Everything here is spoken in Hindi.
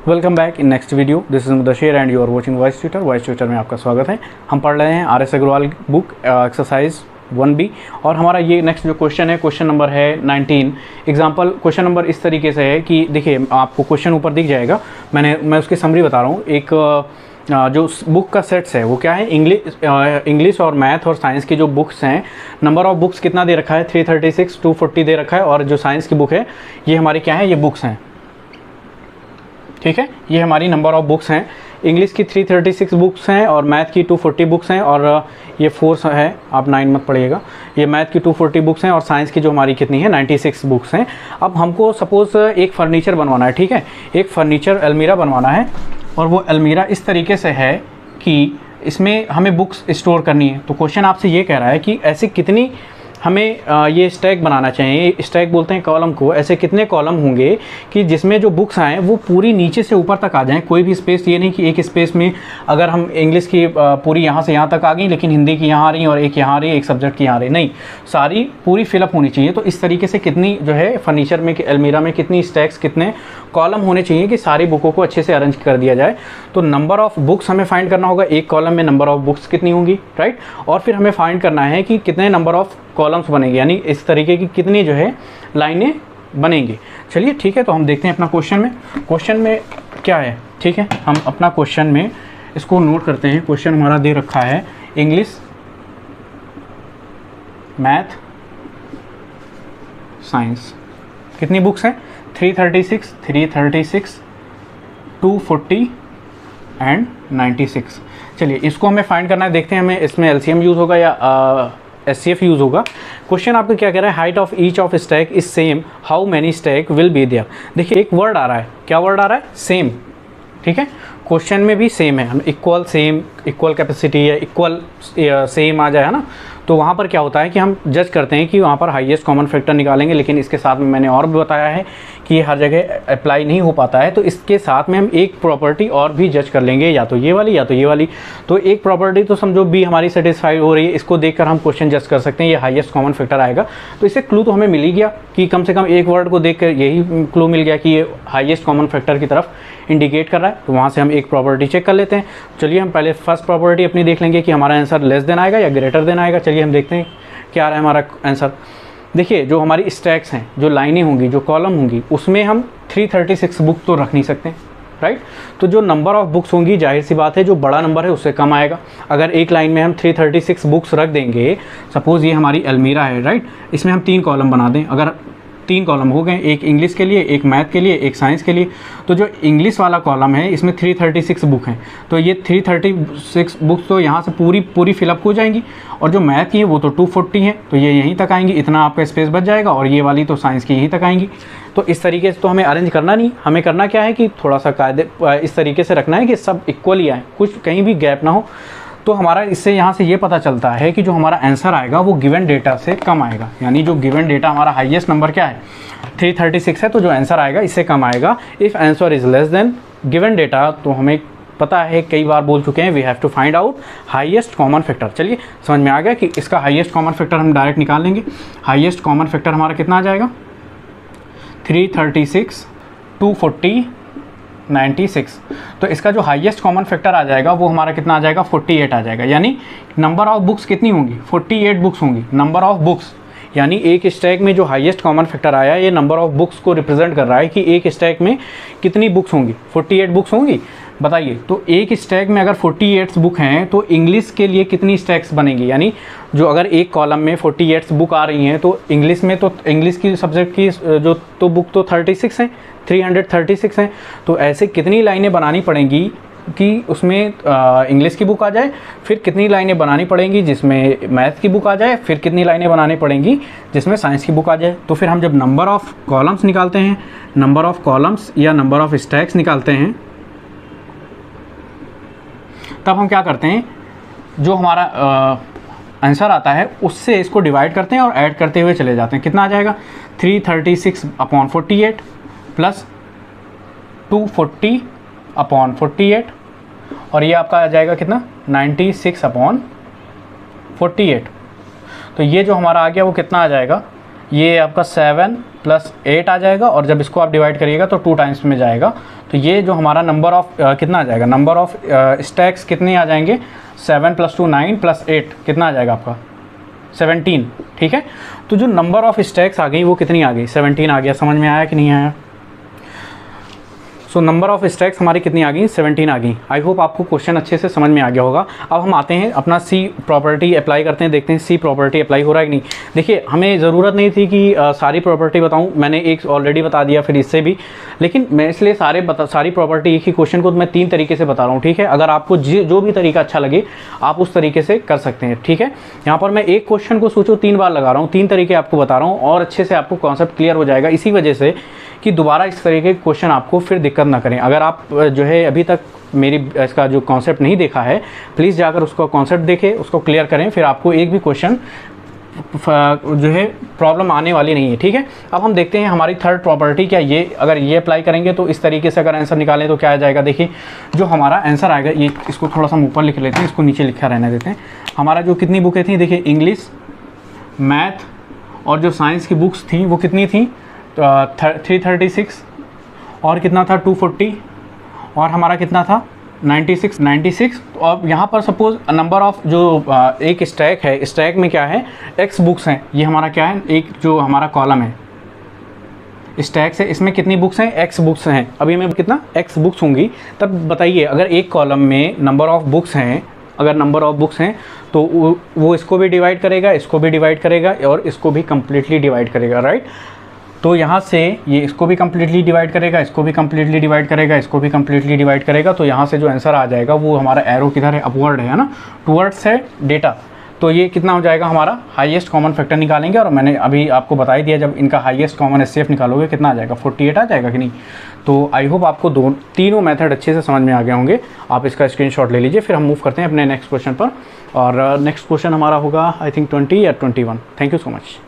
Welcome back in next video. This is Mudassir and you are watching Voice Tutor. Voice Tutor में आपका स्वागत है। हम पढ़ रहे हैं RS. Agarwal book exercise 1B और हमारा ये नेक्स्ट जो क्वेश्चन है, क्वेश्चन नंबर है 19। एग्जांपल क्वेश्चन नंबर इस तरीके से है कि देखिए, आपको क्वेश्चन ऊपर दिख जाएगा, मैं उसकी समरी बता रहा हूँ। एक जो बुक का सेट्स है वो क्या है, इंग्लिश और मैथ और साइंस की जो बुक्स हैं, नंबर ऑफ बुक्स कितना दे रखा है, 336, 240 दे रखा है। और जो साइंस की बुक है ये हमारी क्या है, ये बुक्स हैं, ठीक है। ये हमारी नंबर ऑफ बुक्स हैं। इंग्लिश की 336 बुक्स हैं और मैथ की 240 बुक्स हैं, और ये 4 है, आप 9 मत पढ़िएगा। ये मैथ की 240 बुक्स हैं और साइंस की जो हमारी कितनी है, 96 बुक्स हैं। अब हमको सपोज़ एक फर्नीचर बनवाना है, ठीक है, एक फर्नीचर अलमीरा बनवाना है, और वो अलमीरा इस तरीके से है कि इसमें हमें बुक्स स्टोर करनी है। तो क्वेश्चन आपसे ये कह रहा है कि ऐसे कितनी हमें ये स्टैक बनाना चाहिए। स्टैक बोलते हैं कॉलम को। ऐसे कितने कॉलम होंगे कि जिसमें जो बुक्स आएँ वो पूरी नीचे से ऊपर तक आ जाएं, कोई भी स्पेस ये नहीं कि एक स्पेस में अगर हम इंग्लिश की पूरी यहाँ से यहाँ तक आ गई लेकिन हिंदी की यहाँ आ रही और एक यहाँ आ रही है, एक सब्जेक्ट की यहाँ आ रही, नहीं, सारी पूरी फिलअप होनी चाहिए। तो इस तरीके से कितनी जो है फर्नीचर में, अलमीरा में कितनी स्टैक्स, कितने कॉलम होने चाहिए कि सारी बुकों को अच्छे से अरेंज कर दिया जाए। तो नंबर ऑफ़ बुक्स हमें फाइंड करना होगा, एक कॉलम में नंबर ऑफ़ बुक्स कितनी होंगी, राइट। और फिर हमें फाइंड करना है कि कितने नंबर ऑफ़ कॉलम्स बनेंगे, यानी इस तरीके की कितनी जो है लाइनें बनेंगी। चलिए ठीक है, तो हम देखते हैं अपना क्वेश्चन में क्या है, ठीक है। हम अपना क्वेश्चन में इसको नोट करते हैं। क्वेश्चन हमारा दे रखा है इंग्लिश, मैथ, साइंस, कितनी बुक्स हैं, 336, 240 एंड 96। चलिए इसको हमें फाइंड करना है। देखते हैं हमें इसमें एलसीएम यूज़ होगा या एचसीएफ यूज़ होगा। क्वेश्चन आपको क्या कह रहा है, height of each of stack is same, how many stack will be there. देखिए एक वर्ड आ रहा है, क्या वर्ड आ रहा है, सेम, ठीक है। क्वेश्चन में भी सेम है, हम इक्वल, सेम, इक्वल कैपेसिटी या इक्वल सेम आ जाए, है ना। तो वहाँ पर क्या होता है कि हम जज करते हैं कि वहाँ पर हाईएस्ट कॉमन फैक्टर निकालेंगे, लेकिन इसके साथ में मैंने और भी बताया है कि ये हर जगह अप्लाई नहीं हो पाता है। तो इसके साथ में हम एक प्रॉपर्टी और भी जज कर लेंगे, या तो ये वाली या तो ये वाली। तो एक प्रॉपर्टी तो समझो बी हमारी सेटिस्फाई हो रही है, इसको देखकर हम क्वेश्चन जज कर सकते हैं, ये हाईएस्ट कॉमन फैक्टर आएगा। तो इससे क्लू तो हमें मिल ही गया कि कम से कम एक वर्ड को देख कर यही क्लू मिल गया कि ये हाईएस्ट कॉमन फैक्टर की तरफ इंडिकेट कर रहा है। तो वहाँ से हम एक प्रॉपर्टी चेक कर लेते हैं। चलिए हम पहले फर्स्ट प्रॉपर्टी अपनी देख लेंगे कि हमारा आंसर लेस देन आएगा या ग्रेटर देन आएगा। चलिए हम देखते हैं क्या आ रहा है हमारा आंसर। देखिए जो हमारी स्टैक्स हैं, जो लाइनें होंगी, जो कॉलम होंगी, उसमें हम 336 बुक तो रख नहीं सकते, राइट। तो जो नंबर ऑफ़ बुक्स होंगी, जाहिर सी बात है जो बड़ा नंबर है उससे कम आएगा। अगर एक लाइन में हम 336 बुक्स रख देंगे, सपोज़ ये हमारी अलमीरा है, राइट, इसमें हम 3 कॉलम बना दें, अगर 3 कॉलम हो गए, एक इंग्लिश के लिए, एक मैथ के लिए, एक साइंस के लिए। तो जो इंग्लिश वाला कॉलम है इसमें 336 बुक हैं, तो ये 336 बुक्स तो यहाँ से पूरी फिलअप हो जाएंगी। और जो मैथ की है वो तो 240 है, तो ये यहीं तक आएंगी, इतना आपका स्पेस बच जाएगा। और ये वाली तो साइंस की यहीं तक आएंगी। तो इस तरीके से तो हमें अरेंज करना नहीं, हमें करना क्या है कि थोड़ा सा कायदे इस तरीके से रखना है कि सब इक्वली आए, कुछ कहीं भी गैप ना हो। तो हमारा इससे यहाँ से ये पता चलता है कि जो हमारा आंसर आएगा वो गिवन डेटा से कम आएगा, यानी जो गिवन डेटा हमारा हाईएस्ट नंबर क्या है, 336 है, तो जो आंसर आएगा इससे कम आएगा। If answer is less than given data, तो हमें पता है, कई बार बोल चुके हैं, we have to find out highest common factor. चलिए समझ में आ गया कि इसका हाईएस्ट कॉमन फैक्टर हम डायरेक्ट निकाल लेंगे। हाईएस्ट कॉमन फैक्टर हमारा कितना आ जाएगा, 336, 240, 96। तो इसका जो हाईएस्ट कॉमन फैक्टर आ जाएगा वो हमारा कितना आ जाएगा, 48 आ जाएगा। यानी नंबर ऑफ़ बुक्स कितनी होंगी, 48 बुक्स होंगी। नंबर ऑफ़ बुक्स यानी एक स्टैक में जो हाईएस्ट कॉमन फैक्टर आया, ये नंबर ऑफ़ बुक्स को रिप्रेजेंट कर रहा है कि एक स्टैक में कितनी बुक्स होंगी, 48 बुक्स होंगी। बताइए, तो एक स्टैक में अगर 48 बुक हैं तो इंग्लिश के लिए कितनी स्टैक्स बनेंगी, यानी जो अगर एक कॉलम में 48 बुक आ रही हैं तो इंग्लिश में, तो इंग्लिश की सब्जेक्ट की जो तो बुक तो 36 हैं, 336 हैं। तो ऐसे कितनी लाइनें बनानी पड़ेंगी कि उसमें इंग्लिश की बुक आ जाए, फिर कितनी लाइनें बनानी पड़ेंगी जिसमें मैथ की बुक आ जाए, फिर कितनी लाइनें बनानी पड़ेंगी जिसमें साइंस की बुक आ जाए। तो फिर हम जब नंबर ऑफ़ कॉलम्स निकालते हैं, नंबर ऑफ़ कॉलम्स या नंबर ऑफ़ स्टैक्स निकालते हैं, तब हम क्या करते हैं, जो हमारा आंसर आता है उससे इसको डिवाइड करते हैं और ऐड करते हुए चले जाते हैं। कितना आ जाएगा, 336/48 प्लस 240/48, और ये आपका आ जाएगा कितना, 96/48। तो ये जो हमारा आ गया वो कितना आ जाएगा, ये आपका 7 + 8 आ जाएगा, और जब इसको आप डिवाइड करिएगा तो 2 टाइम्स में जाएगा। तो ये जो हमारा नंबर ऑफ कितना आ जाएगा, नंबर ऑफ स्टैक्स कितने आ जाएंगे, 7 + 2 9 + 8 कितना आ जाएगा आपका 17, ठीक है। तो जो नंबर ऑफ स्टैक्स आ गई वो कितनी आ गई, 17 आ गया। समझ में आया कि नहीं आया? सो नंबर ऑफ स्टैक्स हमारी कितनी आ गई, 17 आ गई। आई होप आपको क्वेश्चन अच्छे से समझ में आ गया होगा। अब हम आते हैं अपना सी प्रॉपर्टी अप्लाई करते हैं, देखते हैं सी प्रॉपर्टी अप्लाई हो रहा है कि नहीं। देखिए हमें ज़रूरत नहीं थी कि सारी प्रॉपर्टी बताऊं, मैंने एक ऑलरेडी बता दिया, फिर इससे भी, लेकिन मैं इसलिए सारी प्रॉपर्टी एक ही क्वेश्चन को मैं 3 तरीके से बता रहा हूँ, ठीक है। अगर आपको जो भी तरीका अच्छा लगे आप उस तरीके से कर सकते हैं, ठीक है। यहाँ पर मैं एक क्वेश्चन को सोचो 3 बार लगा रहा हूँ, 3 तरीके आपको बता रहा हूँ, और अच्छे से आपको कॉन्सेप्ट क्लियर हो जाएगा, इसी वजह से कि दोबारा इस तरीके के क्वेश्चन आपको फिर दिक्कत ना करें। अगर आप जो है अभी तक मेरी इसका जो कॉन्सेप्ट नहीं देखा है, प्लीज़ जाकर उसका कॉन्सेप्ट देखें, उसको क्लियर करें, फिर आपको एक भी क्वेश्चन जो है प्रॉब्लम आने वाली नहीं है, ठीक है। अब हम देखते हैं हमारी थर्ड प्रॉपर्टी क्या, ये अगर ये अप्लाई करेंगे तो इस तरीके से अगर आंसर निकालें तो क्या आ जाएगा। देखिए जो हमारा आंसर आएगा, ये इसको थोड़ा सा ऊपर लिख लेते हैं, इसको नीचे लिखा रहने देते हैं। हमारा जो कितनी बुकें थी, देखिए इंग्लिश, मैथ और जो साइंस की बुक्स थी वो कितनी थी, 336, और कितना था 240, और हमारा कितना था 96। तो अब यहाँ पर सपोज नंबर ऑफ जो एक स्टैक है, स्टैक में क्या है, x बुक्स हैं, ये हमारा क्या है, एक जो हमारा कॉलम है स्टैक से, इसमें कितनी बुक्स हैं, x बुक्स हैं। अभी में कितना x बुक्स होंगी, तब बताइए अगर एक कॉलम में नंबर ऑफ बुक्स हैं, अगर नंबर ऑफ बुक्स हैं तो वो इसको भी डिवाइड करेगा, इसको भी डिवाइड करेगा, और इसको भी कम्प्लीटली डिवाइड करेगा, राइट। तो यहाँ से ये इसको भी कम्प्लीटली डिवाइड करेगा, इसको भी कम्प्लीटली डिवाइड करेगा, इसको भी कम्प्लीटली डिवाइड करेगा। तो यहाँ से जो आंसर आ जाएगा वो हमारा एरो किधर है, अपवर्ड है ना, टुवर्ड्स है डेटा। तो ये कितना हो जाएगा हमारा हाईएस्ट कॉमन फैक्टर निकालेंगे, और मैंने अभी आपको बता ही दिया जब इनका हाईएस्ट कॉमन एचसीएफ निकालोगे कितना आ जाएगा, 48 आ जाएगा कि नहीं। तो आई होप आपको तीनों मेथड अच्छे से समझ में आ गए होंगे। आप इसका स्क्रीनशॉट ले लीजिए, फिर हम मूव करते हैं अपने नेक्स्ट क्वेश्चन पर। और नेक्स्ट क्वेश्चन हमारा होगा आई थिंक 20 या 21। Thank you so much.